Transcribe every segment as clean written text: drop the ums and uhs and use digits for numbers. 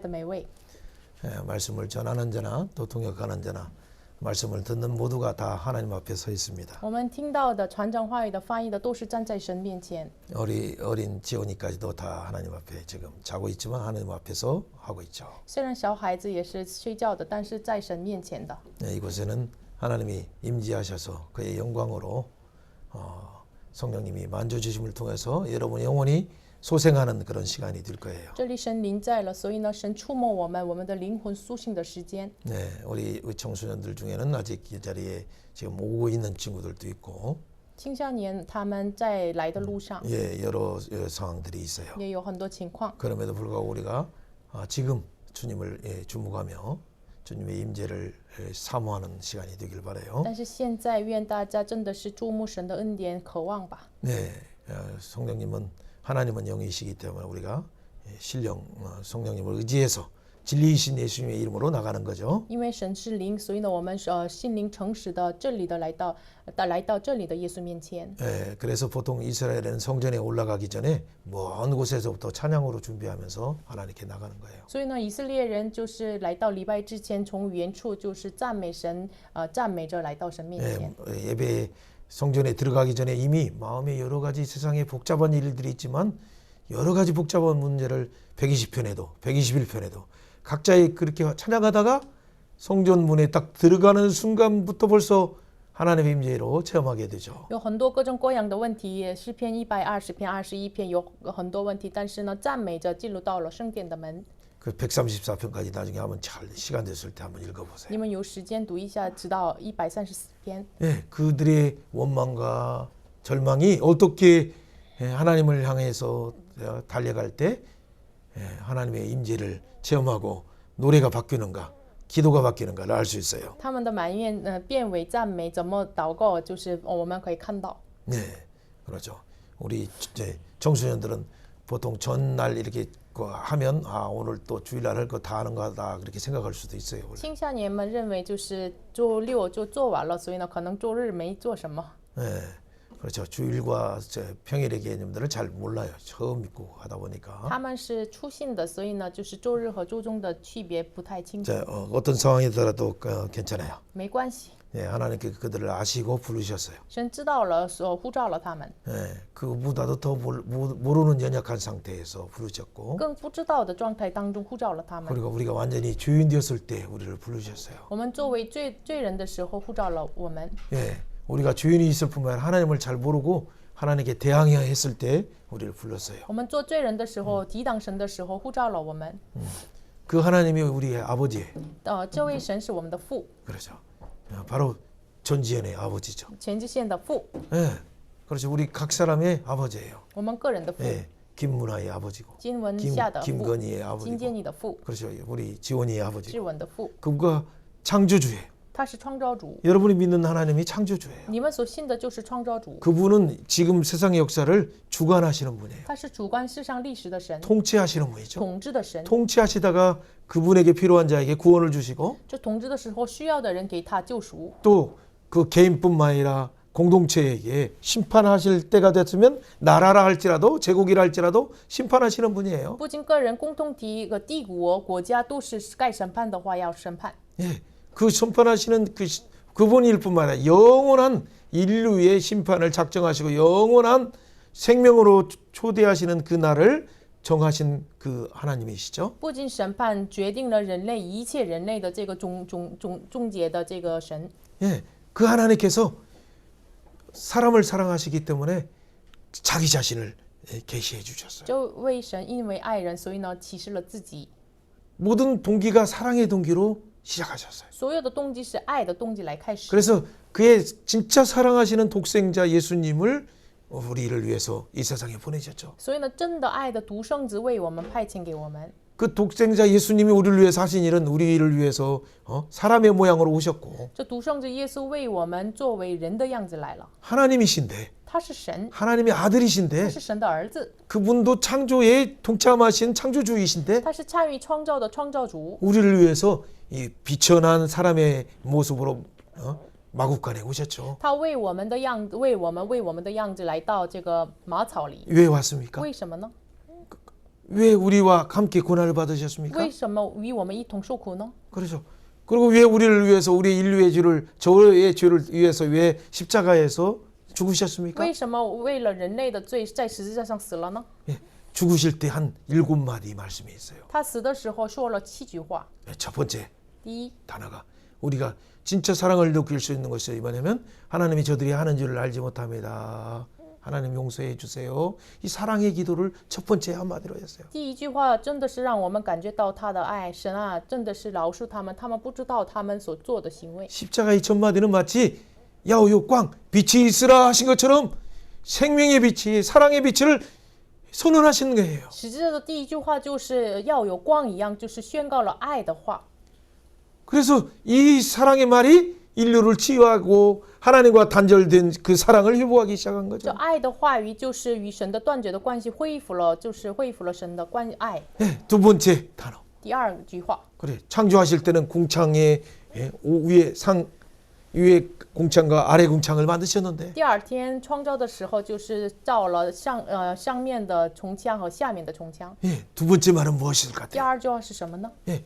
的美味。 말씀을 전하는 자나 또 통역하는 자나 말씀을 듣는 모두가 다 하나님 앞에 서 있습니다. 我们听到的传讲话语的翻译的都是站在神面前。 어린 지온이까지도 다 하나님 앞에 지금 자고 있지만 하나님 앞에서 하고 있죠. 虽然小孩子也是睡觉的，但是在神面前的。 이곳에는 하나님이 임재하셔서 그의 영광으로 성령님이 만져주심을 통해서 여러분 영혼이 소생하는 그런 시간이 될 거예요. 这里神临在了，所以呢，神触摸我们的灵魂苏醒的时间。 네, 우리 청소년들 중에는 아직 이 자리에 지금 오고 있는 친구들도 있고, 青少年他们在来的路上 여러 상황들이 있어요. 也有很多情况， 그럼에도 불구하고 우리가 지금 주님을 주목하며 주님의 임재를 사모하는 시간이 되길 바라요. 但是现在愿大家真的是注目神的恩典，渴望吧。 네, 하나님은 영이시기 때문에 우리가 신령 성령님을 의지해서 진리이신 예수님의 이름으로 나가는 거죠. 因为神是灵，所以呢，我们心灵诚实的真理的来到这里的耶稣面前。 그래서 보통 이스라엘은 성전에 올라가기 전에 먼 곳에서부터 찬양으로 준비하면서 하나님께 나가는 거예요. 所以呢，以色列人就是来到礼拜之前，从原处就是赞美神，赞美着来到神面前。 예배 성전에 들어가기 전에 이미 마음에 여러 가지 세상에 복잡한 일들이 있지만 여러 가지 복잡한 문제를 120편에도 121편에도 각자의 그렇게 찬양하다가 성전 문에 딱 들어가는 순간부터 벌써 하나님의 임재로 체험하게 되죠. 有很多各种各样的问题，诗篇120篇、21篇有很多问题，但是呢，赞美着进入到了圣殿的门。 그 134편까지 나중에 한번 잘 시간 됐을 때 한번 읽어보세요. 你们有时间读一下，直到134篇。 예, 그들의 원망과 절망이 어떻게 하나님을 향해서 달려갈 때 하나님의 임재를 체험하고 노래가 바뀌는가, 기도가 바뀌는가를 알 수 있어요. 他们的埋怨变为赞美，怎么祷告，就是我们可以看到。 네, 그렇죠. 우리 청소년들은 보통 전날 이렇게 하면 오늘 또 주일날 할 거 다 하는 거다 그렇게 생각할 수도 있어요. 青少年们认为就是周六就做完了，所以呢，可能周日没做什么。 네, 그렇죠. 주일과 평일의 개념들을 잘 몰라요. 처음 믿고 하다 보니까. 他们是初信的，所以呢，就是周日和周中的区别不太清楚。 어떤 상황이더라도 괜찮아요. 没关系， 네, 하나님께 그들을 아시고 부르셨어요. 神知道了，呼召了他们。 네, 그보다도 더 모르는 연약한 상태에서 부르셨고, 更不知道的状态当中呼召了他们。 그리고 우리가 완전히 죄인 되었을 때 우리를 부르셨어요. 我们作为罪人的时候呼召了我们。 예, 우리가 죄인이 있을 뿐만 아니라 하나님을 잘 모르고 하나님께 대항해야 했을 때 우리를 불렀어요. 我们做罪人的时候，抵挡神的时候呼召了我们。 그 하나님이 우리의 아버지예요. 这位神是我们的父， 그렇죠. 바로 전지현의 아버지죠. 全知线的父， 예, 그렇죠. 우리 각 사람의 아버지예요. 我们个人的父， 예, 김문화의 아버지고, 经文下的父， 김건희의 金 아버지고, 建立的父， 그렇죠. 우리 지원이의 志 아버지고. 文的父， 그가 창조주예요. 他是创造主。 여러분이 믿는 하나님이 창조주예요. 你们所信的就是创造主， 그분은 지금 세상의 역사를 주관하시는 분이에요. 他是主观世上历史的神， 통치하시는 분이죠. 统治的神。 통치하시다가 그분에게 필요한 자에게 구원을 주시고 就统治的时候需要的人给他救赎， 또 그 개인뿐만 아니라 공동체에게 심판하실 때가 됐으면 나라라 할지라도 제국이라 할지라도 심판하시는 분이에요. 不仅个人、共同体和帝国、国家都是该审判的话要审判。 예, 그 심판하시는 그분일 뿐만 아니라 영원한 인류의 심판을 작정하시고 영원한 생명으로 초대하시는 그 날을 정하신 그 하나님이시죠. 不仅审判决定了人类一切人类的这个终结的这个神， 예, 그 하나님께서 사람을 사랑하시기 때문에 자기 자신을 계시해 주셨어요. 这位神因为爱人，所以呢启示了自己。 모든 동기가 사랑의 동기로 시작하셨어요. 所有的动机是爱的动机来开始。 그래서 그의 진짜 사랑하시는 독생자 예수님을 우리를 위해서 이 세상에 보내셨죠. 所以呢，真的爱的独生子为我们派遣给我们。 그 독생자 예수님이 우리를 위해서 하신 일은 우리를 위해서 사람의 모양으로 오셨고 这独生子耶稣为我们作为人的样子来了。 하나님이신데 他是神， 하나님의 他 아들이신데 是神的儿子， 그분도 창조에 동참하신 창조주이신데 他是参与创造的创造主， 우리를 위해서 이 비천한 사람의 모습으로 마국간에 오셨죠. 他为我们的样子，为我们的样子来到这个马草里。 왜 왔습니까? 为什么呢？ 왜 우리와 함께 고난을 받으셨습니까? 为什么与我们一同受苦呢？ 그렇죠. 그리고 왜 우리를 위해서 우리 인류의 죄를 저의 죄를 위해서 왜 십자가에서 죽으셨습니까? 为什么为了人类的罪在十字架上死了呢？ 예, 죽으실 때 한 7마디 말씀이 있어요. 他死的时候说了7句话。 예, 첫 번째 第一， 단어가 우리가 진짜 사랑을 느낄 수 있는 것이 뭐냐면 하나님이 저들이 하는 줄을 알지 못합니다. 하나님 용서해 주세요. 이 사랑의 기도를 첫 번째 한마디로 했어요. 第一句话真的是让我们感觉到他的爱，神啊，真的是饶恕他们，他们不知道他们所做的行为。 십자가의 첫 마디는 마치 야오요 꽝 빛이 있으라 하신 것처럼 생명의 빛이 사랑의 빛을 선언하시는 거예요. 十字架的第一句话就是要有光一样，就是宣告了爱的话。 그래서 이 사랑의 말이 인류를 치유하고 하나님과 단절된 그 사랑을 회복하기 시작한 这 거죠. 爱的话语就是与神的断绝的关系恢复了，就是恢复了神的爱。 네, 두 번째 단어. 第二句话， 그래 창조하실 때는 궁창의 위에 궁창과 아래 궁창을 만드셨는데 第二天创造的时候就是造了上面的穹墙和下面的穹墙。 예, 두 번째 말은 무엇일 것 第 같아요? 二句话是什么呢？ 예,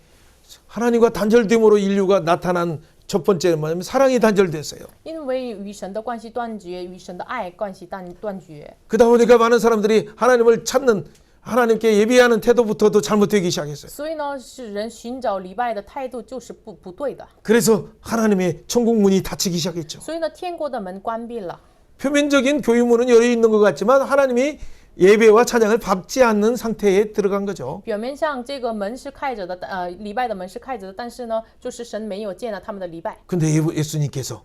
하나님과 단절됨으로 인류가 나타난 첫 번째는 뭐냐면 사랑이 단절됐어요. 因为与神的关系断绝，与神的爱关系断绝。 그러다 보니까 많은 사람들이 하나님을 찾는 하나님께 예배하는 태도부터도 잘못되기 시작했어요. 所以呢，是人寻找礼拜的态度就是不对的。 그래서 하나님의 천국 문이 닫히기 시작했죠. 所以呢，天国的门关闭了。 표면적인 교회문은 열려 있는 것 같지만 하나님이 예배와 찬양을 받지 않는 상태에 들어간 거죠. 表面上这个门是开着的，礼拜的门是开着的，但是呢，就是神没有见了他们的礼拜。 근데 예수님께서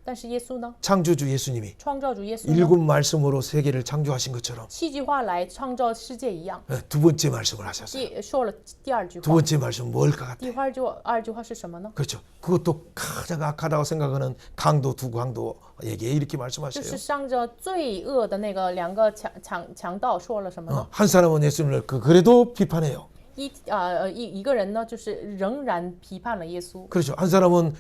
但是耶稣呢， 창조주 예수님이 创造主耶稣呢， 일곱 말씀으로 세계를 창조하신 것처럼 7句话来创造世界一样， 두 번째 말씀을 하셨어요. 说了第二句 두 话。 번째 말씀은 뭘까 같아요? 第二句话是什么呢？ 그렇죠. 그것도 가장 악하다고 생각하는 강도 두 강도에게 이렇게 就 말씀하셔요. 是上着罪恶的那个两个强盗说了什么呢？ 한 사람은 예수님을 그래도 비판해요. 一个人呢，就是仍然批判了耶稣。 그렇죠. 한 사람은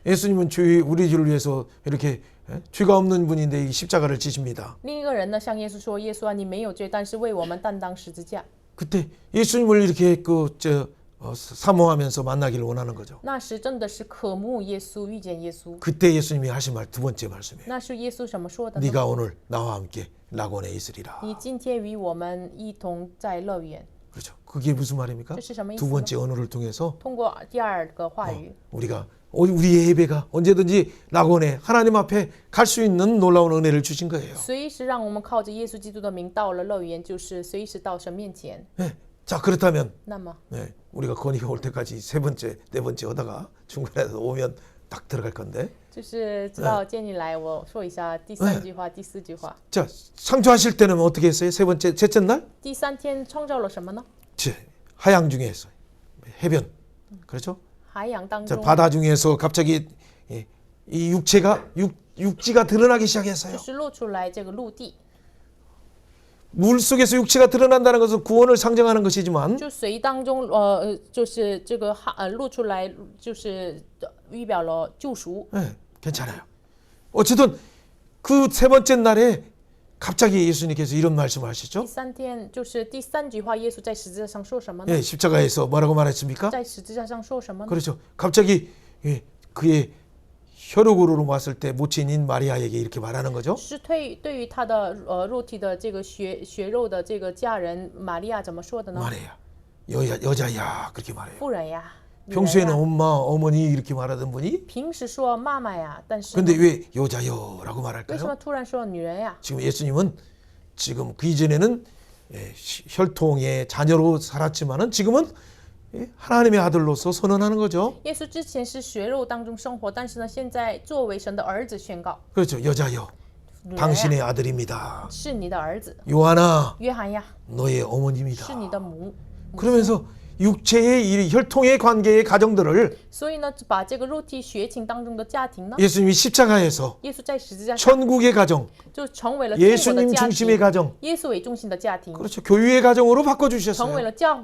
예수님은 우리 죄를 위해서 이렇게 죄가 없는 분인데 이 십자가를 지십니다. 另一个人呢，向耶稣说：“耶稣啊，你没有罪，但是为我们担当十字架。 그때 예수님을 이렇게 사모하면서 만나기를 원하는 거죠. 那时真的是渴慕耶稣，遇见耶稣。 그때 예수님이 하신 말 두 번째 말씀이에요. 那是耶稣什么说的呢？ 네가 오늘 나와 함께 낙원에 있으리라. 你今天与我们一同在乐园。 그렇죠. 그게 무슨 말입니까? 这是什么意思 두 呢？ 번째 언어를 통해서 通过第二个话语， 우리의 예배가 언제든지 낙원에 하나님 앞에 갈 수 있는 놀라운 은혜를 주신 거예요. 随时让我们靠着耶稣基督的名到了乐园，就是随时到神面前。 네. 자 그렇다면 那么， 네, 우리가 건이가 올 때까지 세 번째, 네 번째 하다가 중간에서 오면 딱 들어갈 건데 就是直到建议来，我说一下第三句话、第四句话。 자 창조하실 때는 어떻게 했어요? 셋째 날 第三天创造了什么呢？ 하양 중에 했어요. 해변 그렇죠? 海洋当 자 中， 바다 중에서 갑자기 이 육지가 드러나기 시작했어요. 就是露出来这个陆地， 물 속에서 육체가 드러난다는 것은 구원을 상징하는 것이지만 就水当中，就是这个露出来，就是预表了救赎。 네, 괜찮아요. 어쨌든 그 세 번째 날에 갑자기 예수님께서 이런 말씀을 하시죠. 第三天就是第三句话，耶稣在十字架上说什么呢？ 예, 십자가에서 뭐라고 말했습니까? 在十字架上说什么呢？ 그렇죠. 갑자기 그의 혈육으로 봤을 때 모친인 마리아에게 이렇게 말하는 거죠. 是对于他的肉体的这个血肉的这个家人玛利亚怎么说的呢？ 마리아, 여자야 그렇게 말해요. 妇人呀，女人 평소에는 呀 엄마, 어머니 이렇게 말하던 분이 平时说妈妈呀，但是 근데 왜 여자요라고 为什么 말할까요? 突然说女人呀？ 지금 예수님은 지금 그 이전에는 혈통의 자녀로 살았지만은 지금은 하나님의 아들로서 선언하는 거죠. 耶稣之前是血肉当中生活，但是呢，现在作为神的儿子宣告， 그렇죠. 여자여, 女人呀 당신의 아들입니다. 是你的儿子， 요한아, 约翰呀 너의 어머니입니다. 是你的母。 그러면서 육체의 이 혈통의 관계의 가정들을 所以呢，把这个肉体血情当中的家庭呢， 예수님이 십자가에서 耶稣在十字架上 천국의 가정, 就成为了天国的 예수님 家 중심의 庭， 가정, 耶稣为中心的家庭， 그렇죠. 교회의 가정으로 成为 바꿔주셨어요. 了教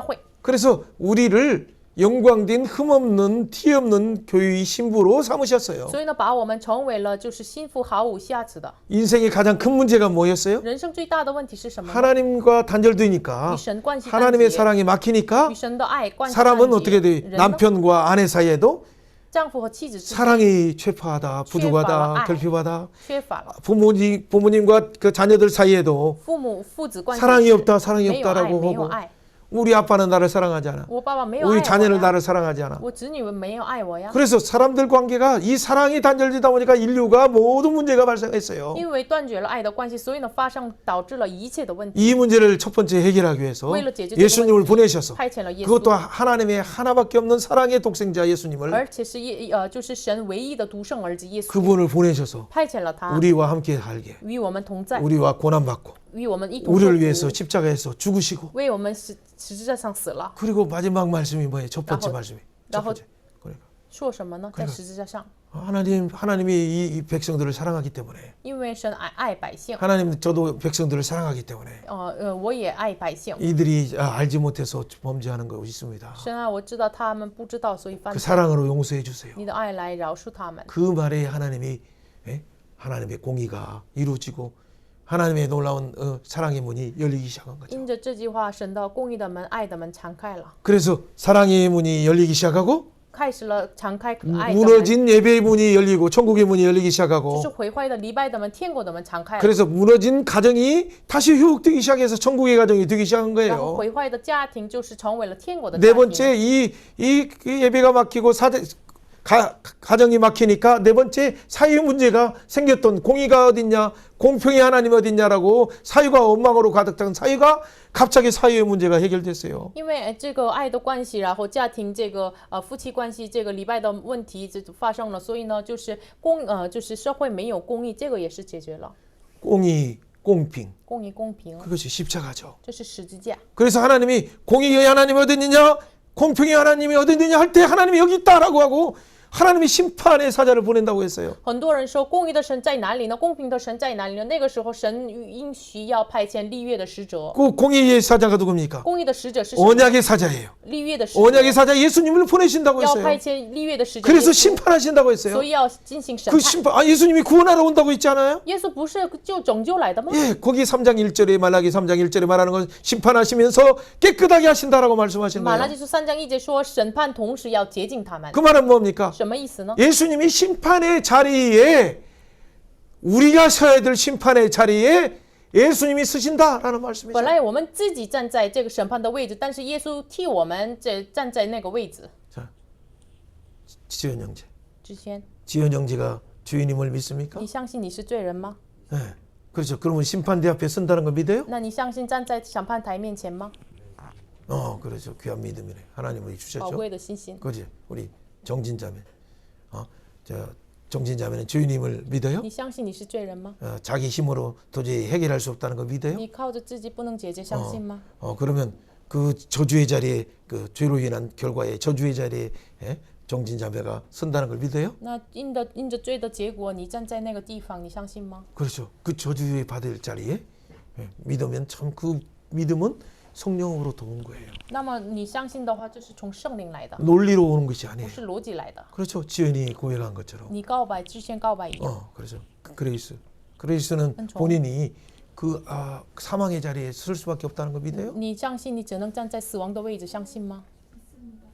会。 그래서 우리를 영광된 흠없는 티 없는 교회의 신부로 삼으셨어요. 所以呢，把我们成为了就是心腹毫无瑕疵的。 인생의 가장 큰 문제가 뭐였어요? 人生最大的问题是什么呢？ 하나님과 단절되니까 与神关系断 하나님의 绝， 사랑이 막히니까 与神的爱关系 사람은 断 어떻게 绝。 돼? 人呢， 남편과 아내 사이에도 丈夫和妻子之间 사랑이缺乏하다, 부족하다, 아이. 결핍하다. 缺乏了， 부모님과 그 자녀들 사이에도 父子关系 사랑이 是 없다, 사랑이 没有爱， 없다라고 没有 하고 爱。 우리 아빠는 나를 사랑하지 않아. 我爸爸没有爱 우리 我 자녀는 呀， 나를 사랑하지 않아. 我子女们没有爱我呀。 그래서 사람들 관계가 이 사랑이 단절되다 보니까 인류가 모든 문제가 발생했어요. 因为断绝了爱的关系，所以呢，导致了一切的问题。 이 문제를 첫 번째 해결하기 위해서为了解决这个 예수님을 问题， 보내셔서 派遣了耶 그것도 稣， 하나님의 하나밖에 없는 사랑의 독생자 예수님을 而且是就是神唯一的独生儿子耶稣， 그분을 보내셔서 派遣了他， 우리와 함께 살게 与我们同在， 우리와 고난받고 与我们一同受 우리를 苦， 위해서 십자가에서 죽으시고 为我们十字架上死了。 그리고 마지막 말씀이 뭐예요? 첫 번째 라고- 말씀이 첫 라고- 번째. 그러니까 说什么呢？在十字架上， 하나님이 이 백성들을 사랑하기 때문에 因为神爱百姓， 하나님 저도 백성들을 사랑하기 때문에 我也爱百姓。 이들이 알지 못해서 범죄하는 거 있습니다. 神啊，我知道他们不知道，所以犯 그 罪。 사랑으로 용서해 주세요. 你的爱来饶恕他们。 그 말에 하나님이 하나님의 공의가 이루어지고 하나님의 놀라운 사랑의 문이 열리기 시작한 거죠. 因着这句话，神的公义的门、爱的门敞开了， 그래서 사랑의 문이 열리기 시작하고 开始了敞开爱的门， 무너진 예배의 문이 열리고 천국의 문이 열리기 就 시작하고 是毁坏的礼拜的门、天国的门敞开了， 그래서 무너진 가정이 다시 회복되기 시작해서 천국의 가정이 되기 시작한 然后 거예요. 毁坏的家庭就是成为了天国的 네 家庭。 번째 이 예배가 막히고 가정이 막히니까 네 번째 사회 문제가 생겼던 공의가 어딨냐, 공평이 하나님 어딨냐라고 사회가 원망으로 가득 찬 사회가 갑자기 사회의 문제가 해결됐어요. 因为这个爱的关系，然后家庭这个夫妻关系这个礼拜的问题就发生了，所以呢，就是社会没有公义，这个也是解决了。 공의, 공평 公义公平， 그것이 십자가죠. 这是十字架。 그래서 하나님이 공의의 하나님이 어딨느냐, 공평의 하나님이 어딨느냐 할 때 하나님이 여기 있다라고 하고 하나님이 심판의 사자를 보낸다고 했어요. 很多人说公义的神在哪里呢？公平的神在哪里呢？那个时候神应许要派遣立约的使者。 그 공의의 사자가 누굽니까? 公义的使者是什么？ 언약의 사자예요. 立约的使者 언약의 사자 예수님을 보내신다고 要派 했어요. 遣立约的使者。 그래서 耶稣 심판하신다고 했어요. 所以要进行审 그 判。 심판, 예수님이 구원하러 온다고 있지 않아요? 耶稣不是就拯救来的吗？ 예, 거기 3장 1절에 말라기 3장 1절에 말하는 건 심판하시면서 깨끗하게 하신다라고 말씀하신 马拉 거예요. 基书3章1节说，审判同时要洁净他们， 그 말은 뭡니까? 什么意思呢？ 예수님이 심판의 자리에 우리가 서야 될 심판의 자리에 예수님이 서신다라는 말씀이죠. 本来我们自己站在这个审判的位置，但是耶稣替我们站在那个位置。 자, 지연 형제. 之前， 지연 형제가 주인님을 믿습니까? 你相信你是罪人吗？ 네. 그렇죠. 그러면 심판대 앞에 선다는 거 믿어요? 那你相信站在审判台面前吗？ 그렇죠. 귀한 믿음이네. 하나님이 宝 주셨죠. 贵的信心。 그지? 우리 정진자매. 정진자매는 주인님을 믿어요? 你相信你是罪人吗？ 자기 힘으로 도저히 해결할 수 없다는 거 믿어요? 你靠着自己不能解决，相信吗？ 그러면 그 저주의 자리에 그 죄로 인한 결과에 저주의 자리에 정진자매가 선다는 걸 믿어요? 那因着罪的结果，你站在那个地方，你相信吗？ 그렇죠. 그 저주의 받을 자리에 믿으면 참 그 믿음은 성령으로부터 온 거예요. 那么你相信的话，这是从圣灵来的， 논리로 오는 것이 不 아니에요. 是逻辑来的。 그렇죠. 지연이 고백한 것처럼. 你告白之前告白一样， 그래서 그레이스는 은총. 본인이 그 사망의 자리에 설 수밖에 없다는 거 믿어요? 你相信你只能站在死亡的位置，相信吗？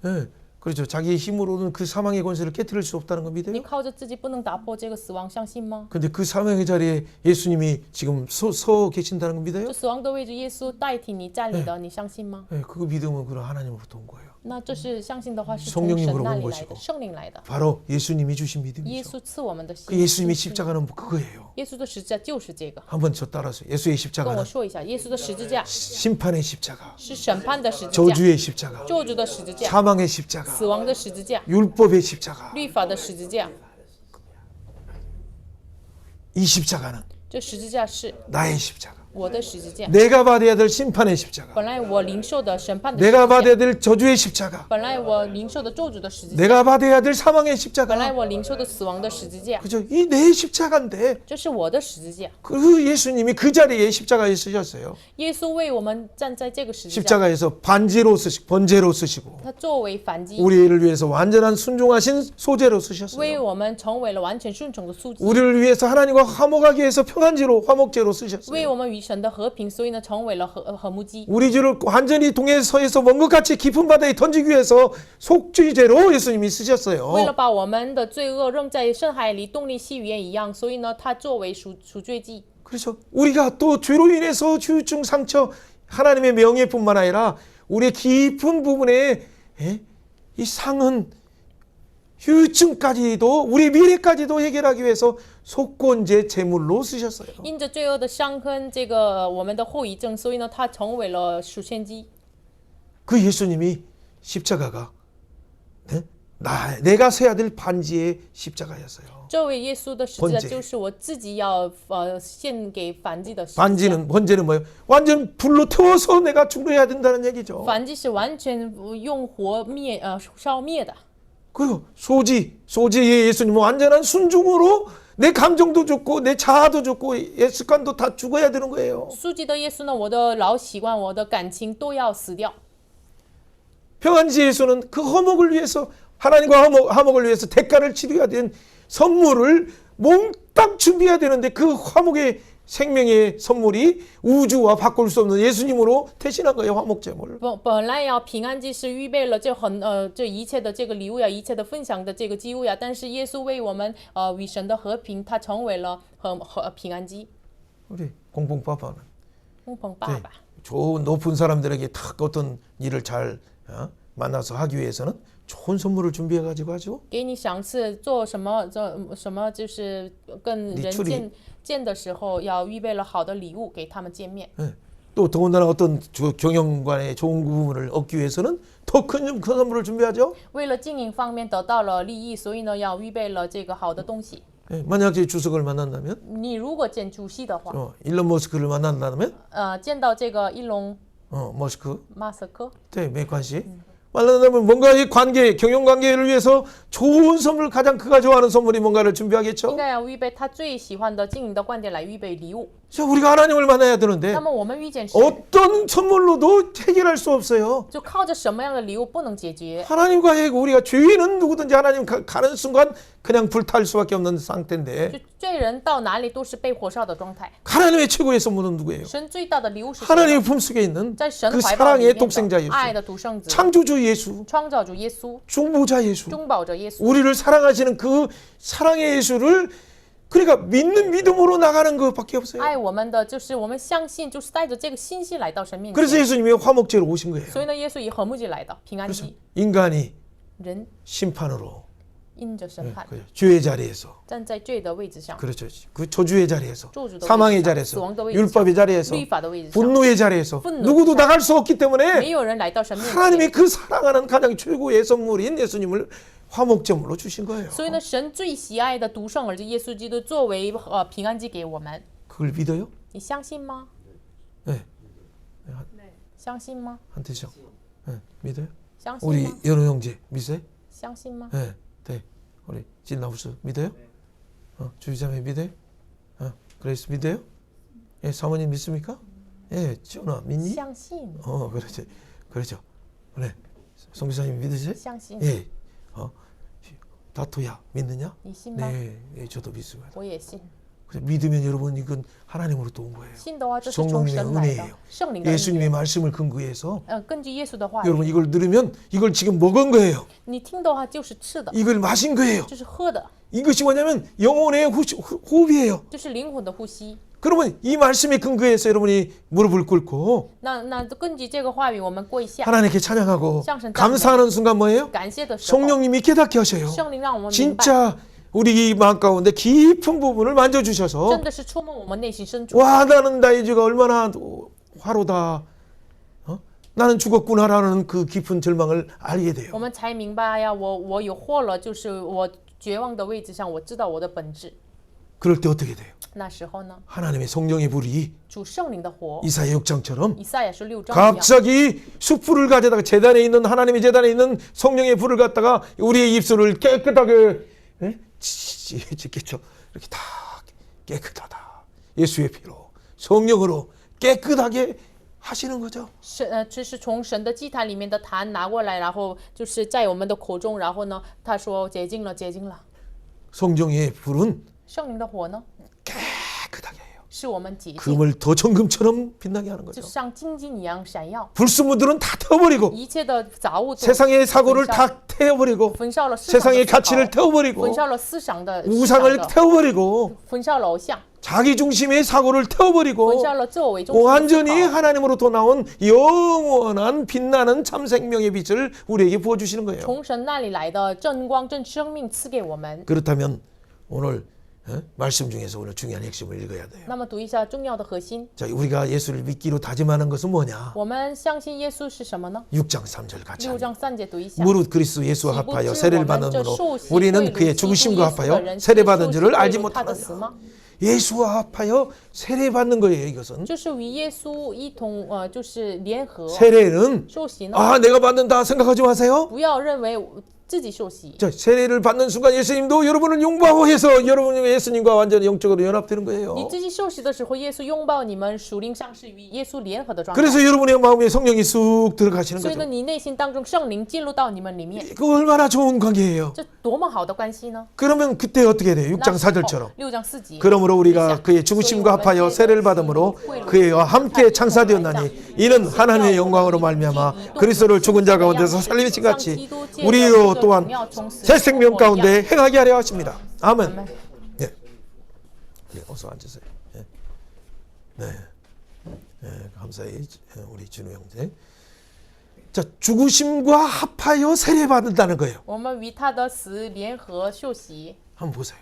네. 그렇죠. 자기의 힘으로는 그 사망의 권세를 깨뜨릴 수 없다는 거 你 믿어요? 靠着自己不能打破这个死亡，相信吗？ 근데 그 사망의 자리에 예수님이 지금 서 계신다는 거 믿어요? 这死亡的位置，耶稣代替你站立的，你相信吗？ 네, 그 믿음은 그런 하나님으로부터 온 거예요. 那这是相信的话，是从 성령님으로 神那 온 里来 것이고 的，圣灵来的。 바로 예수님이 주신 耶 믿음이죠. 稣赐我们的 그 信， 예수님이 십자가는 그거예요. 耶稣的十字架就是这个。 한번 저 따라서 예수의 跟 십자가는 我说一下，耶稣的十字架 심판의 십자가, 是审判的十字架， 저주의 십자가, 救主的十字架， 사망의 십자가, 死亡的十字架， 율법의 십자가. 律法的十字架。 이 십자가는 这十字架是 나의 십자가. 我的十字架， 내가 받아야 될 심판의 십자가, 本来我领受的审判的十 내가 字架， 받아야 될 저주의 십자가, 本来我领受的咒诅的十字架， 내가 받아야 될 사망의 本来 십자가. 我领受的死亡的十字架， 그죠? 이 내 십자가인데 这是我的十字架。 그 예수님이 그 자리에 십자가에 쓰셨어요. 耶稣为我们站在这个十字架， 십자가에서 반지로 쓰시고 번제로 쓰시고 他作为反击， 우리를 위해서 완전한 순종하신 소재로 为 쓰셨어요. 我们成为了完全顺从的素祭， 우리를 위해서 하나님과 화목하기 위해서 평안지로 화목제로 为 쓰셨어요. 我们与神的和平，所以呢，成为了和睦祭。 우리 주를 완전히 동해서에서 먼 것 같이 깊은 바다에 던지기 위해서 속죄제로 예수님이 为了 쓰셨어요. 把我们的罪恶扔在深海里，动力细语言一样，所以呢，他作为赎罪祭。 그래서 우리가 또 죄로 인해서 후유증 상처 하나님의 명예뿐만 아니라 우리의 깊은 부분에 이 상은 후유증까지도 우리 미래까지도 해결하기 위해서 속건제 제물로 쓰셨어요. 因着罪恶的伤痕，这个我们的后遗症，所以呢，他成为了赎愆祭。 그 예수님이 십자가가 내가 서야 될 반지의 십자가였어요. 这位耶稣的十字架 번제 就是我自己要献给燔祭的十字架。 반지는 번제는 뭐예요? 완전 불로 태워서 내가 죽어야 된다는 얘기죠. 燔祭是完全用火烧灭的。 그 소지의 예수님은 완전한 순종으로 내 감정도 죽고 내 자아도 죽고 옛 습관도 다 죽어야 되는 거예요. 素祭的耶稣呢，我的老习惯、我的感情都要死掉。 평안지 예수는 그 화목을 위해서 하나님과 화목을 위해서 대가를 치러야 되는 선물을 몽땅 준비해야 되는데 그 화목의 생명의 선물이 우주와 바꿀 수 없는 예수님으로 대신한 거예요. 화목제물. 本来要平安祭是预备了这一切的这个礼物呀，一切的分享的这个祭物呀，但是耶稣为我们与神的和平，他成为了平安祭。 우리 공봉빠빠는 公鹏爸爸， 좋은 높은 사람들에게 탁 어떤 일을 잘 만나서 하기 위해서는 좋은 선물을 준비해 가지고 하죠. 给你赏赐做什么就是跟人 리출이 见的时候，要预备了好的礼物给他们见面。 또 더군다나 어떤 경영관의 좋은 부분을 얻기 위해서는 더 큰 선물을 준비하죠. 为了经营方面得到了利益，所以呢，要预备了这个好的东西。 만약에 주석을 만난다면 你如果见主席的话， 일론 머스크를 만난다면 见到这个伊隆 머스크 马斯克， 네, 매관시 만난다면 뭔가 이 관계 경영 관계를 위해서 좋은 선물 가장 그가 좋아하는 선물이 뭔가를 应 준비하겠죠. 该要预备他最喜欢的经营的观点来预备礼物。 자, 우리가 하나님을 만나야 되는데 那么我们遇见神， 어떤 선물로도 해결할 수 없어요. 就靠着什么样的礼物不能解决？ 하나님과의 우리가 죄인은 누구든지 하나님 가는 순간 그냥 불탈 수밖에 없는 상태인데 就罪人到哪里都是被火烧的状态。 하나님의 최고의 선물은 누구예요? 神最大的礼物是谁呢？ 하나님의 품속에 있는 在神 그 怀抱里 사랑의 面 독생자 的 예수, 爱的独生子， 창조주 예수, 创造主耶稣， 중보자 예수, 中保者耶稣。 우리를 사랑하시는 그 사랑의 예수를 그러니까 믿는 믿음으로 나가는 것밖에 없어요. 爱我们的就是我们相信，就是带着这个信息来到神面 그래서 前。 예수님이 화목제로 오신 거예요. 所以呢，耶稣以和睦祭来的平安 그래서 祭， 인간이 人 심판으로 因着审判， 죄의 자리에서 站在罪的位置上， 그렇죠. 그 저주의 자리에서 咒诅的 사망의 位置上， 자리에서 死亡的位置上， 율법의 자리에서 律法的位置上， 분노의 자리에서 분노. 누구도 나갈 수 없기 没 때문에 有人来到神面 하나님이 前。 그 사랑하는 가장 최고의 선물인 예수님을 화목제물로 주신 거예요. 所以呢，神最喜爱的独生儿子耶稣基督作为平安祭给我们， 그걸 믿어요? 你相信吗？ 네. 相信吗？ 한테죠. 네. 믿어요? 相信 우리 吗？ 연호 형제 믿어요? 相信吗？ 네. 네. 우리 진나우스 믿어요? 주의자매 믿어요? 그레이스 믿어요? 예, 사모님 믿습니까? 예, 지원아 믿니? 相信， 그렇지. 그렇죠. 그래. 성기사님 믿으세요? 相信， 예. 다토야 믿느냐? 你信吗？ 네, 예, 저도 믿습니다. 我也信。 그래서 믿으면 여러분 이건 하나님으로부터 온 거예요. 信的话，这是从 성령의 神来的 은혜예요. ，圣灵的恩 예수님의 典。 말씀을 근거해서 根据耶稣的话语， 여러분 이걸 들으면 이걸 지금 먹은 거예요. 你听的话就是吃的， 이걸 마신 거예요. 就是喝的， 이것이 뭐냐면 영혼의 호흡이에요. 就是灵魂的呼吸。 그러면 이 말씀에 근거해서 여러분이 무릎을 꿇고 那根据这个话语，我们跪下， 하나님께 찬양하고 쌍신 감사하는 순간 뭐예요? 感谢的时候， 성령님이 깨닫게 하셔요. 圣灵让我们明白， 진짜 우리 이 마음 가운데 깊은 부분을 만져주셔서 真的是触摸我们内心深处。 와 나는 나의 죄가 얼마나 화로다. 나는 죽었구나라는 그 깊은 절망을 알게 我 돼요. 们才明白呀，我有祸了，就是我绝望的位置上，我知道我的本质。 그럴 때 어떻게 돼요? 那时候呢， 하나님의 성령의 불이 主圣灵的火， 이사야 6장처럼 以赛亚书6章一样， 갑자기 숯불을 가져다가 재단에 있는 하나님의 재단에 있는 성령의 불을 갖다가 우리의 입술을 깨끗하게 짓겠죠. 이렇게 다 깨끗하다. 예수의 피로 성령으로 깨끗하게 하시는 거죠. 这是从神的祭坛里面的坛拿过来，然后就是在我们的口中，然后呢，他说洁净了，洁净了。 성령의 불은 圣灵的火呢， 깨끗하게 해요. 是我们洁净， 금을 더 정금처럼 빛나게 하는 就 거죠. 像金金一样闪耀。 불순물들은 다 태워버리고 一切的杂物都 세상의 사고를 다 태워버리고 焚烧了世上的 세상의 思考 가치를 태워버리고 焚烧了思想的 우상을 태워버리고 焚烧了偶像， 자기 중심의 사고를 焚 태워버리고 烧了自我为中心的思 완전히 考， 하나님으로부터 나온 영원한 빛나는 참 생명의 빛을 우리에게 부어주시는 거예요. 从神那里来的真光、真生命赐给我们。 그렇다면 오늘 말씀 중에서 오늘 중요한 핵심을 읽어야 돼요. 那么读一下重要的核心， 자, 우리가 예수를 믿기로 다짐하는 것은 뭐냐? 我们相信耶稣是什么呢？ 6장 3절 같이 6章3节读一下。 무릇 그리스도 예수와 합하여 세례를 받음으로 우리는 그의 죽으심과 합하여 세례받은 줄을 알지 못하느냐. 예수와 합하여 세례받는 거예요. 이것은 就是与耶稣一同就是联合 세례는 受洗呢， 아 내가 받는다 생각하지 마세요. 不要认为自己受洗。 자, 세례를 받는 순간 예수님도 여러분을拥抱해서 여러분이 예수님과 완전히 영적으로 연합되는 거예요. 你自己受洗的时候，耶稣拥抱你们，属灵上是与耶稣联合的状态。 그래서 여러분의 마음에 성령이 쑥 들어가시는 所以呢， 거죠. 你内心当中圣灵进入到你们里面， 그 얼마나 좋은 관계예요. 这多么好的关系呢？ 그러면 그때 어떻게 돼요? 6장 4절처럼. 6章4节。 그러므로 우리가 그의 죽으심과 합하여 세례를 받음으로 그와 함께 창사되었나니 이는 하나님의 영광으로 말미암아 그리스도를 죽은 자 가운데서 살리신 같이 우리로 또한 새 생명 가운데 행하게 하려 하십니다. 아멘. 네. 네, 어서 앉으세요. 네. 네. 네, 감사히 우리 진우 형제. 자, 죽으심과 합하여 세례 받는다는 거예요. 我们与他的死联合受洗， 한번 보세요.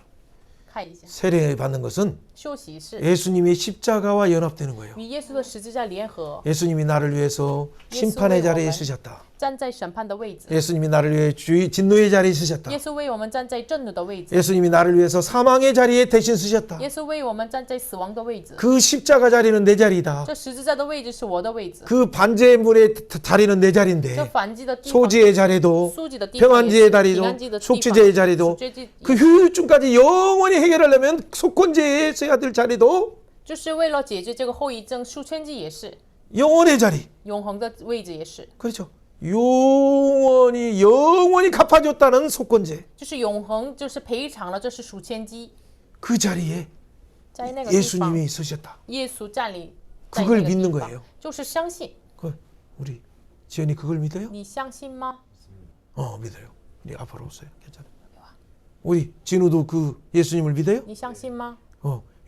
看一下， 세례 받는 것은 受洗是 예수님의 십자가와 연합되는 거예요. 与耶稣的十字架联合， 예수님이 나를 위해서 심판의 자리에 서셨다. 站在审判的位置。 예수님이 나를 위해 진노의 자리에 서셨다. 耶稣为我们站在震怒的位置， 예수님이 나를 위해서 사망의 자리에 대신 서셨다. 耶稣为我们站在死亡的位置。 그 십자가 자리는 내 자리다. 这十字架的位置是我的位置， 그 반제물의 자리는 내 这 자리인데 反击的地方， 소지의 자리도 书记的地方， 평안지의 平 자리도 安记的地方， 속죄제의 자리도 赎罪祭 그 휴유증까지 영원히 해결하려면 속건제에 써야 될 자리도 就是为了解决这个后遗症，赎圈记也是， 영원의 자리. 永恒的位置也是， 그렇죠. 영원히 갚아줬다는 속건제. 就是永恒，就是赔偿了，这是赎千机， 그 자리에 在那个地方， 예수님이 서셨다. 耶稣站立在 그걸 那个 믿는 地方 거예요. ，就是相信。 그 우리 지연이 그걸 믿어요? 你相信吗？ 믿어요. 우리 앞으로 오세요. 괜찮아요. 우리 진우도 그 예수님을 믿어요? 你相信吗？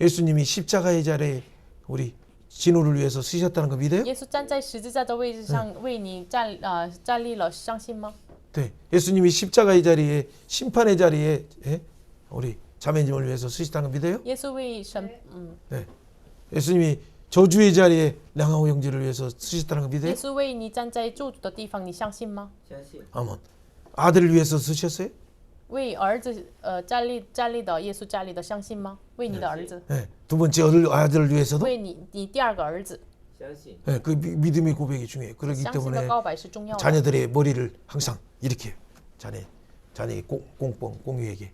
예수님이 십자가의 자리에 우리 진우를 위해서 쓰셨다는 거 믿어요? 耶稣站在十字架的位置上为你站立了，相信吗？ 네. 예수님이 십자가의 자리에 심판의 자리에 우리 자매님을 위해서 쓰셨다는 거 믿어요? 耶稣为神， 네. 예수님이 저주의 자리에 양하오 형제를 위해서 쓰셨다는 거 믿어요? 耶稣为你站在咒诅的地方，你相信吗？ 아멘. 아들을 위해서 쓰셨어요? 为儿子站立的耶稣站立的，相信吗？为你的儿子， 네. 두 번째 아들을 위해서도 为你第二个儿子， 네. 그 믿음의 고백이 중요해요. 그렇기 相信的 때문에 告白是重要的。 자녀들의 머리를 항상 이렇게 자네 공유에게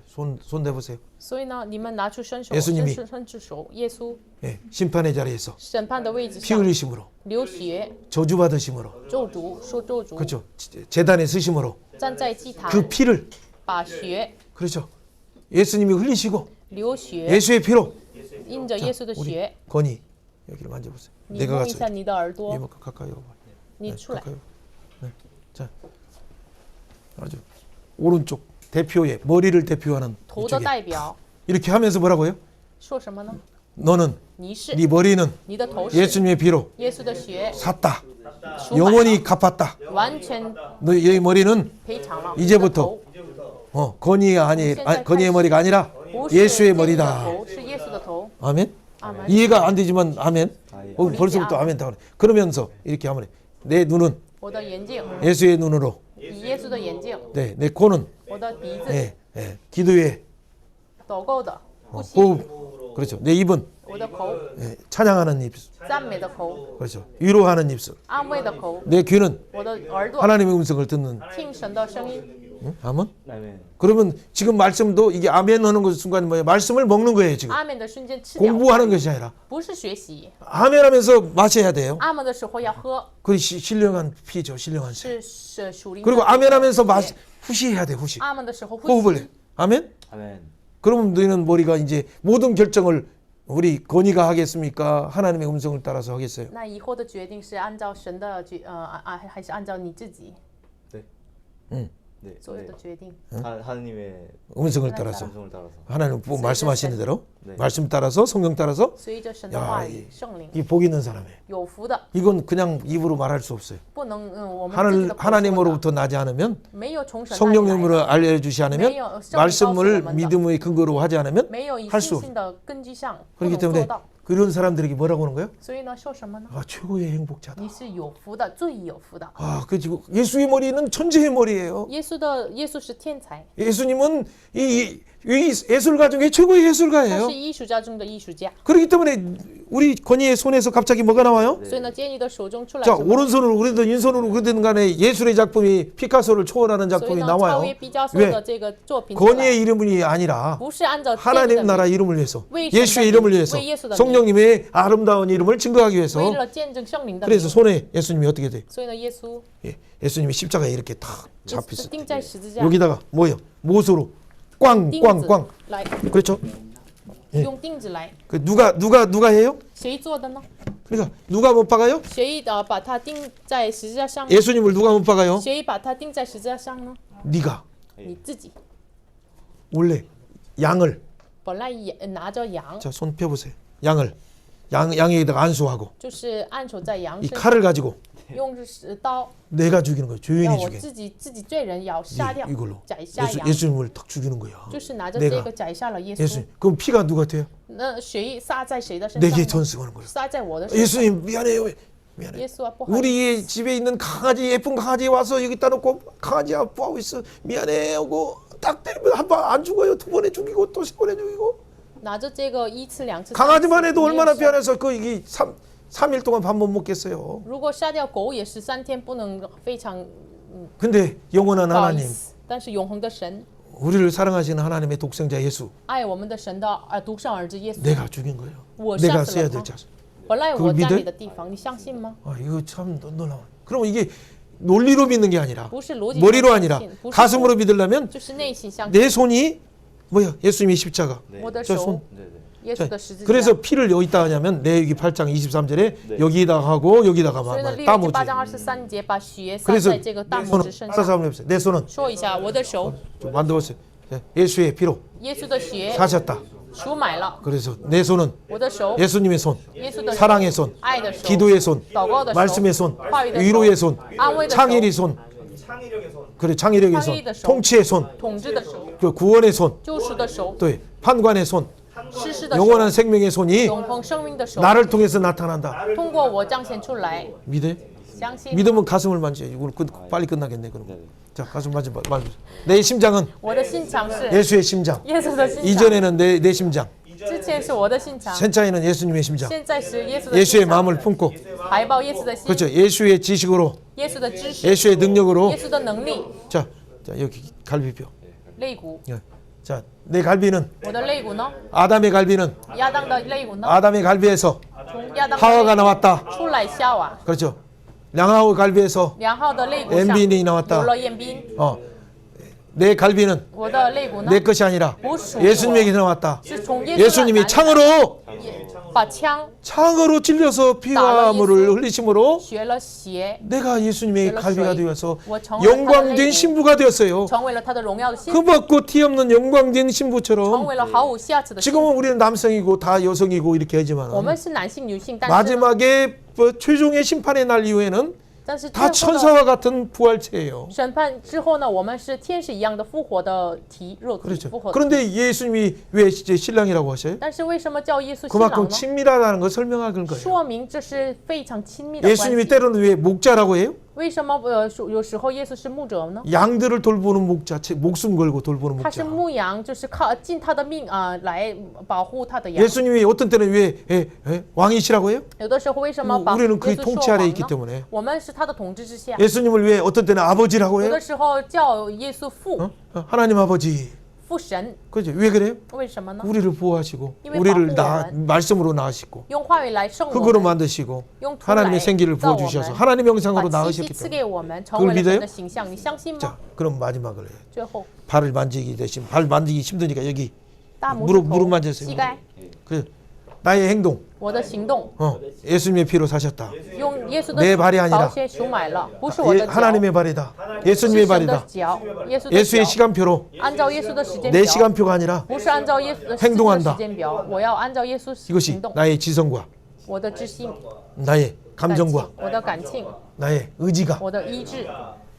손 대보세요. 所以呢，你们拿出伸手， 예수님이 伸出手，耶稣 예, 심판의 자리에서 审判的位置 피 上 흘리심으로 流血， 저주 받으심으로 咒诅说咒诅， 그렇죠. 재단에 쓰심으로 站在祭坛， 그 피를 把血 그렇죠. 예수님이 흘리시고 流血， 예수의 피로 因着耶稣的 우리 血， 건이 여기를 만져보세요. 你 내가 摸一下 갔어요. 你的耳朵， 이모 가까이 와봐. 你出来， 가까이 와. 네. 자, 아주 오른쪽 대표의 머리를 대표하는 头的 이쪽에 代表 이렇게 하면서 뭐라고요? 说什么呢？ 너는 你是 네 머리는 你的头是 예수님의 피로 耶稣的血， 샀다. 赎买了 영원히 갚았다. 完全 너의 머리는 赔偿了。 이제부터 你的头 건이의 머리가 아니라 不是 예수의 耶稣的 머리다. 头，是耶稣的头。 아멘. 阿门。 이해가 안 되지만 아멘. 벌써부터 아멘 다 그래. 그러면서 이렇게 하면 돼. 내 눈은 我的眼睛， 예수의 눈으로. 以耶稣的眼睛， 네, 내 코는 我的鼻子， 기도의 祷告的呼吸， 호흡 그렇죠. 내 입은 我的口 예, 찬양하는 입술. 赞美的口， 그렇죠. 위로하는 입술. 安慰的口， 내 귀는 我的耳朵 하나님의 음성을 듣는. 听神的声音。 응? 아멘. 아멘. 그러면 지금 말씀도 이게 아멘 하는 것 순간 뭐예요? 말씀을 먹는 거예요 지금. 阿门的瞬间吃掉， 공부하는 것이 아니라 不是学习。 아멘하면서 마셔야 돼요. 阿门的时候要喝， 그 신령한 피죠, 신령한 새. 是属灵的。 그리고 아멘하면서 후시해야 돼, 후시. 阿门的时候呼 호흡을 吸 해. 아멘. 아멘. 그러면 너희는 머리가 이제 모든 결정을 우리 건의가 하겠습니까? 하나님의 음성을 따라서 하겠어요. 那以后的决定是按照神的还是按照你自己 네. 응. 네. 所有的决定？ 하나님의 음성을 따라서 음성을 따라서. 하나님 뭐 말씀하시는 대로 네. 말씀 따라서 성경 따라서 随着神的 야 话语，圣灵 이 복 있는 사람이에요. 有福的， 이건 그냥 입으로 말할 수 없어요. 不能我们自己的口说的 하나님으로부터 나지 않으면 没有从神那里来的 성령님으로 알려주시 않으면 매요 말씀을 성령 믿음의 근거로 하지 않으면 没有以 할 信 수 心的根基上不 그렇기 能做 때문에 到， 그런 사람들에게 뭐라고 하는 거예요? 所以呢，说什么呢？ 아, 최고의 행복자다. 你是有福的，最有福的。 아, 그리고 예수의 머리는 천재의 머리예요. 耶稣是天才， 예수님은 이 예술가 중에 최고의 他 예술가예요. 是艺术家中的艺术家。 그렇기 때문에 우리 건희의 손에서 갑자기 뭐가 나와요? 所以呢，建议的手中出来 자, 什么？ 오른손으로 그러든 왼손으로 그러든 간에 예술의 작품이 피카소를 초월하는 所以 작품이 呢，超 나와요. 越毕加索 왜 的这个作品出来， 건희의 이름이 아니라 不是按照天 하나님 的 나라 名， 이름을 위해서 왜 예수의 예수의 이름을 명, 위해서 왜 예수의 성령님의 아름다운 이름을 증거하기 위해서 为了见证圣灵的名 그래서 。 손에 예수님이 어떻게 돼? 所以呢，耶稣 예수님이 십자가에 이렇게 탁 耶稣 잡혔을 钉 때 在十字架， 여기다가 뭐예요? 못으로 钉子 꽝꽝꽝 来 그렇죠? 用钉子来， 그 누가 해요? 谁做的呢？ 그러니까 누가 못 박아요? 谁把它钉在十字架上？ 예수님을 누가 못 박아요? 谁把它钉在十字架上呢？ 네가 你自己。 원래 양을 本来也拿着羊， 자 손 펴보세요. 양에다가 안수하고 就是按手在羊 이 身上， 칼을 가지고 用刀 내가 죽이는 거예요. 要 조용히 我 죽여. 自己罪人要杀掉 이걸로 宰杀羊， 예수님을 탁 죽이는 거야. 就是拿着 내가 这个宰杀了耶稣 예수님. 。 그럼 피가 누가 돼요? 那谁撒在谁的身 내게 上呢？ 전승하는 거예요. 撒在我的身上。 예수님 미안해요. 미안해. 耶稣啊，不好意思， 우리 집에 있는 강아지 예쁜 강아지 와서 여기다 놓고 강아지 아파하고 있어. 미안해 하고 딱 때리면 한 번 안 죽어요. 두 번에 죽이고 또 세 번에 죽이고. 拿着这个一次两次。 강아지만 해도 三次 얼마나 没有杀 미안해서 그 이게 3일 동안 밥 못 먹겠어요. 如果杀掉狗也是3天不能非常 근데 영원한 不好意 하나님, 思，但是永恒的神 우리를 사랑하시는 하나님의 독생자 예수, 爱我们的神的独生儿子耶稣， 내가 죽인 거예요. 我 내가 杀死 써야 了 될 他。 자식. 本来 그걸 我家 믿어요? 里的地方，你相信吗？ 아, 이거 참 놀라워. 그럼 이게 논리로 믿는 게 아니라 不是逻辑上 머리로 相 아니라 信，不是 가슴으로 믿으려면 就是内心相信。 내 손이 뭐야? 예수님의 십자가. 我的 저 手 손 ， 네, 네. 耶稣的十字架。 그래서 피를 여기다 하냐면 레위기 8장 23절에 네. 여기다 하고 여기다가 所以呢，利未 땀 记 오지. 8章23节把血撒 그래서 在这个大 내 拇 손은 指身 따라서 上。 한번 해보세요. 내 손은 说一下，我的手， 좀 만들었어요. 예수의 피로 耶稣的血 사셨다. 赎买了。 그래서 내 손은 我的手， 예수님의 손, 耶稣的手， 사랑의 손, 爱的手， 기도의 손, 祷告的手， 말씀의 손, 话语的手， 위로의 손, 安慰的手， 창의의 손, 그래 창의력의 손, 창의의 손. 통치의 손, 统治的手， 그 구원의 손, 救赎的手， 또 판관의 손, 施施的手， 영원한 생명의 손이 永恒生命的手， 나를 통해서 나타난다. 通过我彰显出来。 믿어요? 相信 믿으면 가슴을 만져요. 이거 빨리 끝나겠네 그럼. 자 가슴 만져. 내 심장은 我的心肠是 예수의 심장. 耶稣的心肠， 이전에는 내 심장. 之前是我的心肠， 현자에는 예수님의 심장. 现在是耶稣的 예수의 心肠， 마음을 품고 怀抱耶稣的心， 그렇죠. 예수의 지식으로 耶稣的知识， 예수의 능력으로 耶稣的能力， 자 여기 갈비뼈. 肋骨， 자 내 갈비는 我的肋骨呢？ 아담의 갈비는 亚当的肋骨呢？ 아담의 갈비에서 从亚当的 하와가 肋 나왔다. 骨出来夏娃， 그렇죠. 양하의 갈비에서 良好的肋骨上 엠빈이 나왔다. 有了彦宾， 내 갈비는 我的肋骨呢？ 내 것이 아니라 不属于 예수님에게서 나왔다. 是从耶稣 예수님이 的 창으로 把枪 창으로 찔려서 피와 물을 흘리심으로 学了血， 내가 예수님의 갈비가 되어서 我成为他的肋 영광된 骨， 신부가 되었어요. 成为了他的荣耀的心， 흠없고 티 없는 영광된 成 신부처럼 为了毫无瑕疵的心。 지금은 우리는 남성이고 다 여성이고 이렇게 我 하지만 们是男性、女性，但是 마지막에 최종의 심판의 날 이후에는 但是最 다 后呢 천사와 같은 부활체예요. 审判之后呢，我们是天使一样的复活的体，肉体 그렇죠. 复活的。 그런데 예수님이 왜 이제 신랑이라고 하셔요? 但是为什么叫耶稣新 그만큼 郎呢？ 친밀하다는 걸 설명하는 거예요. 说明这是非常亲密的关 예수님이 系。 때로는 왜 목자라고 해요? 为什么有时候耶稣是牧者呢？ 양들을 돌보는 목자, 목숨 걸고 돌보는 他是 목자. 牧羊，就是靠尽他的命来保护他的羊。 예수님이 어떤 때는 왜 왕이시라고 해요? 有的时候为什么把耶 우리는 그의 稣 통치 说 아래에 王 있기 呢？ 때문에. 我们是他的统治之下。 예수님을 왜 어떤 때는 아버지라고 有 해요? 的时候叫耶稣父 하나님 아버지. 父神， 그죠? 왜 그래요? 为什么呢？ 우리를 보호하시고 이미 우리를保护我们. 말씀으로 낳으시고 用话语来生我 흙으로 们， 만드시고 用土来 하나님의 생기를 造我 부어주셔서 们， 하나님 把 형상으로 气息 낳으셨기 赐 때문에. 给我们，成为了 믿어요 神的形象。你相信吗？ 자, 그럼 마지막을 해요. 最后， 발을 만지기 대신 발 만지기 힘드니까 여기 大拇 무릎 指 무릎 头、 만졌어요. 膝盖， 그 나의 행동. 我的行动， 예수님의 피로 사셨다. 用耶稣 내 的 발이 아니라 宝血赎买了，不是我的脚， 하나님의 발이다. 是 예수님의 神的 발이다. 脚，耶稣的 예수의 脚。 시간표로 按照耶稣的时间 내 表， 시간표가 아니라 不是按照耶稣的 행동한다 时间表，我要按照耶稣 이것이 行动。 나의 지성과 我的知心、 나의 感 감정과 情、我的感情、 나의 의지가 我的意志，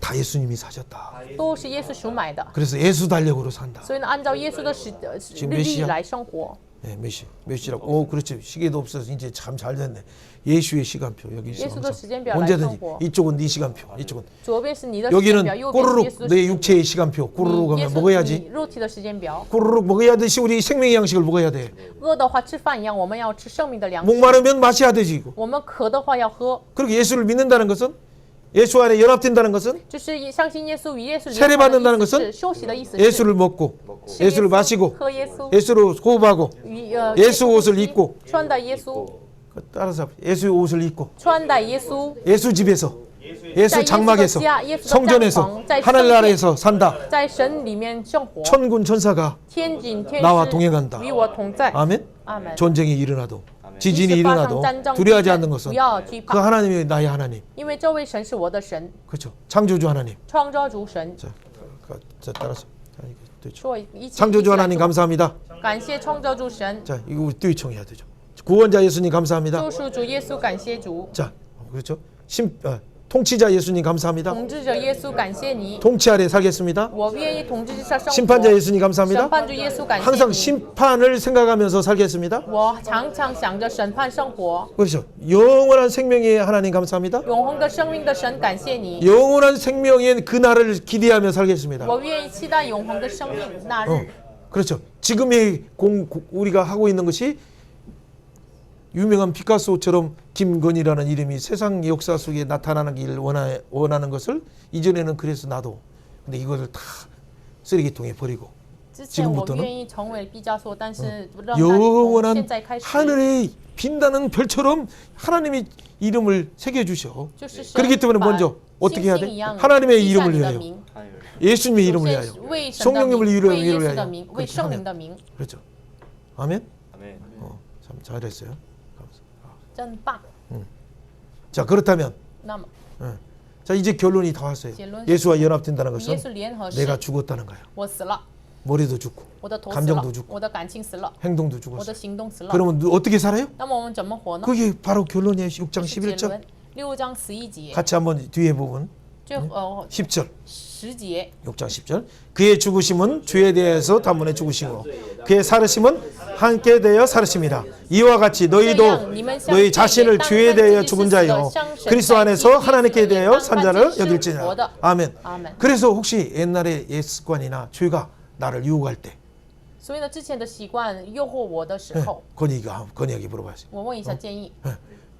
다 예수님이 사셨다. 都是耶稣赎买的。 그래서 예수 달력으로 산다. 所以呢，按照耶稣的지금 日 몇 历 시야? 来生活。 네, 몇 시라고? 오, 그렇지. 시계도 없어서 이제 참 잘 됐네. 예수의 시간표 여기 있어. 예수의 항상. 시간표 언제든지 来生活. 이쪽은 네 시간표, 이쪽은 左边是你的时间表， 여기는 右边是耶 꼬르륵 稣的 내 时间表。 육체의 시간표. 꼬르륵 耶 하면 稣 먹어야지. 你肉体的时间表。 꼬르륵 먹어야 되시 우리 생명의 양식을 먹어야 돼. 饿的话吃饭一样，我们要吃生命的粮食。 목마르면 마셔야 되지. 이거. 我们渴的话要喝， 그렇게 예수를 믿는다는 것은 예수 안에 연합된다는 것은 就是相信耶稣与耶稣 세례 联合的 받는다는 意思 것은 是休息的意思是 예수를 먹고 吃耶稣 예수를 마시고 喝耶稣， 예수로 호흡하고 与 예수 옷을 呼吸 입고 穿戴耶稣， 따라서 예수 옷을 입고 穿戴耶稣， 예수 집에서 在 예수 耶稣的 장막에서 家、耶稣的帐 성전에서 篷，在圣殿 하늘나라에서 산다. 在神里面生活， 천군 천사가 天君天 나와 使 동행한다. 与我同在。 아멘. 阿门。 전쟁이 일어나도 即 지진이 使发生 일어나도 战争 두려워하지 地 않는 震 것은 不要惧 그 怕， 하나님이 나의 하나님. 因为这位神是我的神， 그렇죠. 창조주 하나님. 创造主神。 자, 따라서. 자, 이거 되죠. 说一起 창조주 一起来 하나님 说 감사합니다. 感谢创造主神， 자, 이거 우리 듀이청해야 되죠. 구원자 예수님 감사합니다. 救赎主耶稣，感谢主， 자, 그렇죠. 통치자 예수님 감사합니다. 统治者耶稣，感谢你， 통치 아래 살겠습니다. 我愿意统治之下生活。 심판자 예수님 审 감사합니다. 判主耶稣，感谢 항상 你， 심판을 생각하면서 살겠습니다. 我常常想着审判生活， 그렇죠. 영원한 생명의 하나님 감사합니다. 永恒的生命的神，感谢你， 영원한 생명의 그 날을 기대하며 살겠습니다. 我愿意期待永恒的生命那日。 그렇죠. 지금의 우리가 하고 있는 것이 유명한 피카소처럼 김건희라는 이름이 세상 역사 속에 나타나길 원하는 것을 이전에는 그래서 나도 근데 이것을 다 쓰레기통에 버리고 之前我 지금부터는 愿意成为毕加索，但是让它从 영원한 现在开始， 하늘에 빛나는 별처럼 하나님의 이름을 새겨주셔. 就是神 그렇기 때문에 把 먼저 어떻게 해야 星 돼? 星一样 하나님의 记下 이름을 你的 위하여 名， 예수님의 首 이름을 先 위하여 是为神的 성령님을 名， 위하여 为耶稣的 위하여 名，为 그렇게 圣 하면 灵的名， 그렇죠. 아멘. 아멘. 참 잘했어요. 真棒。 자 그렇다면 那么 자 이제 결론이 다 왔어요. 결론. 예수와 연합된다는 与 것은 耶稣联合 내가 是， 죽었다는 거야. 我死了， 머리도 죽고 我的头死 감정도 了， 죽고 我的感情死了， 행동도 我 죽었어. 的行动死了。 그러면 어떻게 살아요? 那么我们怎么活呢？ 그게 바로 결론이에요. 6장 是结 11절. 论6章11节， 같이 한번 뒤에 부분 最后 10절. 10节， 6장 10절. 그의 죽으심은 죄에 대해서 단번에 죽으심으로 그의 살으심은 함께 되어 살으심이라. 이와 같이 너희도 너희 자신을 죄에 대하여 죽은 자요 그리스도 안에서 하나님께 대하여 산 자를 여길지니라. 아멘. 그래서 혹시 옛날에 옛 습관이나 죄가 나를 유혹할 때 所以呢，之前的习惯诱惑我的时候， 건이에게 물어봐야지. 我问一下建议，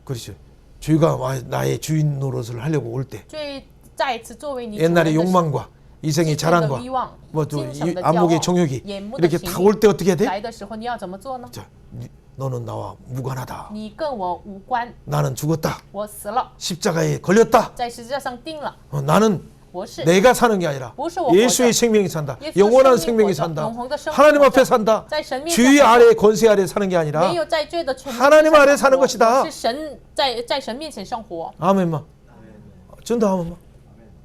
그렇죠. 죄가 나의 주인 노릇을 하려고 올 때 最再一次作为你主 옛날의 人的时候 욕망과 이생의 之前的 자랑과 欲望、 뭐또 今生的骄 안목의 傲、 정욕이 眼目的 이렇게 情 다 올 欲 때 어떻게 해야 돼? 来的时候，你要怎么做呢？ 자, 너는 나와 무관하다. 你跟我无关， 나는 죽었다. 我死了， 십자가에 걸렸다. 在十字架上钉了， 나는 我是 내가 사는 게 아니라 예수의 생명이 산다. 영원한 생명이 산다. 하나님 앞에 산다. 在神面 주의 前 아래 권세 아래 사는 게 没 아니라 有在罪的权 하나님 아래 사는 活 것이다. 是神在神面前生活。 아멘마. 전다 아멘마.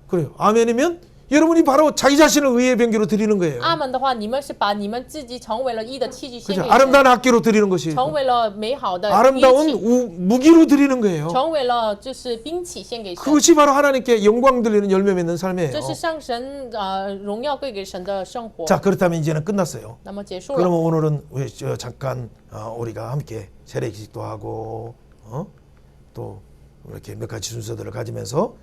그래요. 아멘이면 여러분이 바로 자기 자신을 의의 병기로 드리는 거예요. 阿门的话，你们是把你们自己成为了义的器具献 그죠? 给神， 아름다운 악기로 드리는 것이 成为了美好的 아름다운 乐器， 무기로 드리는 거예요. 成为了就是兵器献给神。 그것이 바로 하나님께 영광 돌리는 열매 맺는 삶이에요. 这是向神荣耀归给神的生活。 자 그렇다면 이제는 끝났어요. 那么结束了， 그러면 오늘은 잠깐 우리가 함께 세례기식도 하고 또 이렇게 몇 가지 순서들을 가지면서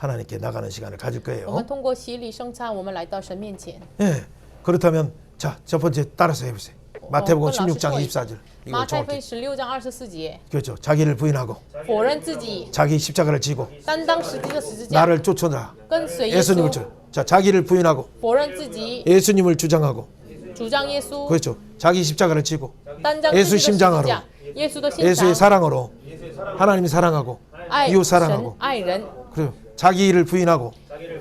하나님께 나가는 시간을 가질 我 거예요. 们通过洗礼圣餐，我们来到神面前。 예. 그렇다면 자, 첫 번째 따라서 해보세요. 마태복음 16장 24절. 이거 马太福 정확히. 音16章24节， 그렇죠. 자기를 부인하고 否认自己， 자기 십자가를 지고 担当实际的十字架， 나를 쫓아라. 跟随耶 예수님을 稣， 쫓아. 자, 자기를 부인하고 否认自己， 예수님을 주장하고 主张耶稣， 그렇죠. 자기 십자가를 지고 担当 예수 自己的十 심장으로 字架，耶稣的心 예수의 肠， 사랑으로 하나님이 사랑하고 爱 이웃 神 사랑하고 爱人， 그래요. 자기 일을 부인하고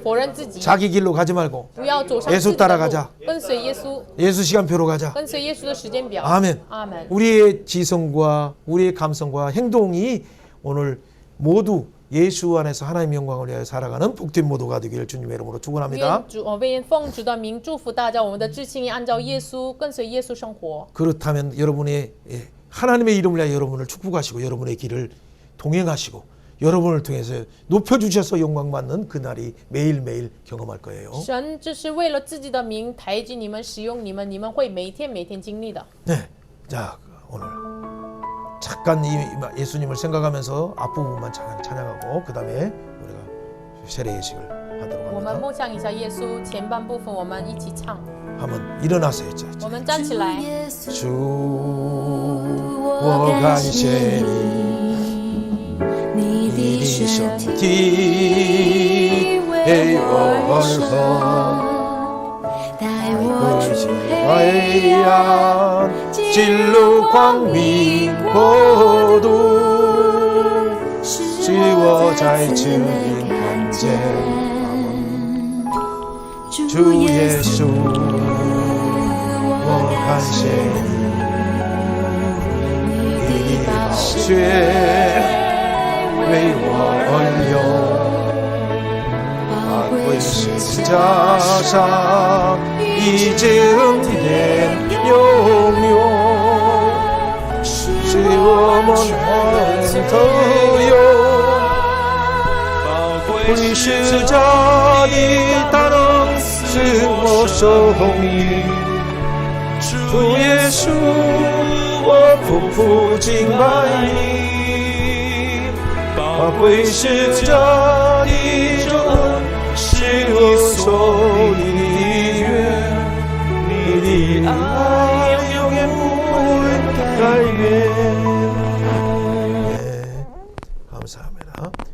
否认自己， 자기 길로 가지 말고 不要走上 예수 自己的 따라가자 路，跟随耶稣， 예수 시간표로 가자. 跟随耶稣的时间表。 아멘. 阿门。 우리의 지성과 우리의 감성과 행동이 오늘 모두 예수 안에서 하나님의 영광을 위하여 살아가는 복된 모두가 되기를 주님의 이름으로 축원합니다. 愿奉主的名祝福大家，我们的志气按照耶稣，跟随耶稣生活。 그렇다면 여러분의 하나님의 이름을 위하여 여러분을 축복하시고 여러분의 길을 동행하시고 여러분을 통해서 높여주셔서 영광받는 그날이 매일매일 경험할 거예요. 神就是为了自己的名抬举你们，使用你们，你们会每一天经历的。 네, 자 오늘 잠깐 이 예수님을 생각하면서 앞부분만 찬양하고 그 다음에 우리가 세례 예식을 하도록 我们 합니다. 默想一下耶稣，前半部分我们一起唱。 한번 일어나세요. 我们站起来， 주我感谢你，你的身体为我而活，带我出黑暗，进入光明国度，使我在主里看见主耶稣，我感谢你，你的宝血为我而流，宝贵十架上已经点永永，使我们很都有。宝贵十架的大能使我受益，主耶稣，我匍匐敬拜你。宝贵十架的救恩使我受益愿，你的爱永远不会改变。 네, 감사합니다.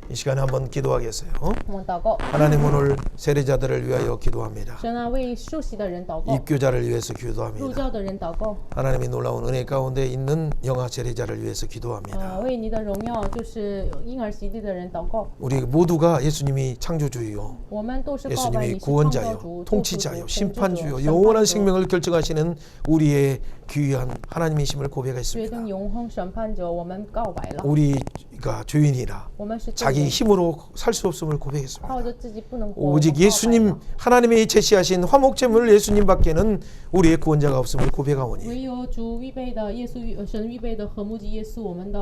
이 시간에 한번 기도하겠어요. 我们祷告。 하나님 오늘 세례자들을 위하여 기도합니다. 神啊，为受洗的人祷告， 입교자를 위해서 入 기도합니다. 教的人祷告。 하나님의 놀라운 은혜 가운데 있는 영아 세례자를 위해서 기도합니다. 为你的荣耀，就是婴儿洗礼的人祷告。 우리 모두가 예수님이 창조주요, 我们都是告白 예수님이 你是创造 구원자요, 主、救主、 통치자요, 统治者、 심판주요, 审判 영원한 者 생명을 결정하시는 우리의 귀한 하나님이심을 决 고백했습니다. 定永恒审判者，我们告白了。 우리가 죄인이라 我们是罪 자기 人， 힘으로 살 수 없음을 고백했습니다. 靠着自己不能活。 오직 我们告白 예수님 了 하나님의 제시하신 화목제물 예수님밖에는 우리의 구원자가 없음을 고백하오니 唯有主预备的耶稣，神预备的和睦及耶稣，我们的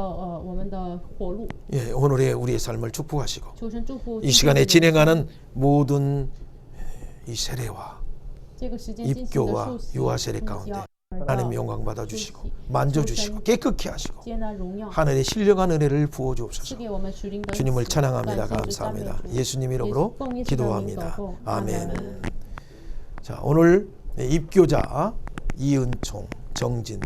活路。 예, 오늘의 우리의 삶을 축복하시고 求神祝福 이 시간에 진행하는 모든 이 세례와 这个时间进行的 입교와 受洗 유아 세례 统 가운데 教 하나님 영광 받아 주시고 만져 주시고 깨끗게 하시고 接纳荣耀， 하늘의 신령한 은혜를 부어 赐 주옵소서. 给我们属灵的 주님을 恩赐 찬양합니다. 感谢主赞美 감사합니다. 主 예수님 이름으로奉耶稣的名 기도합니다. 祷告 아멘. 자, 오늘 입교자 이은총, 정진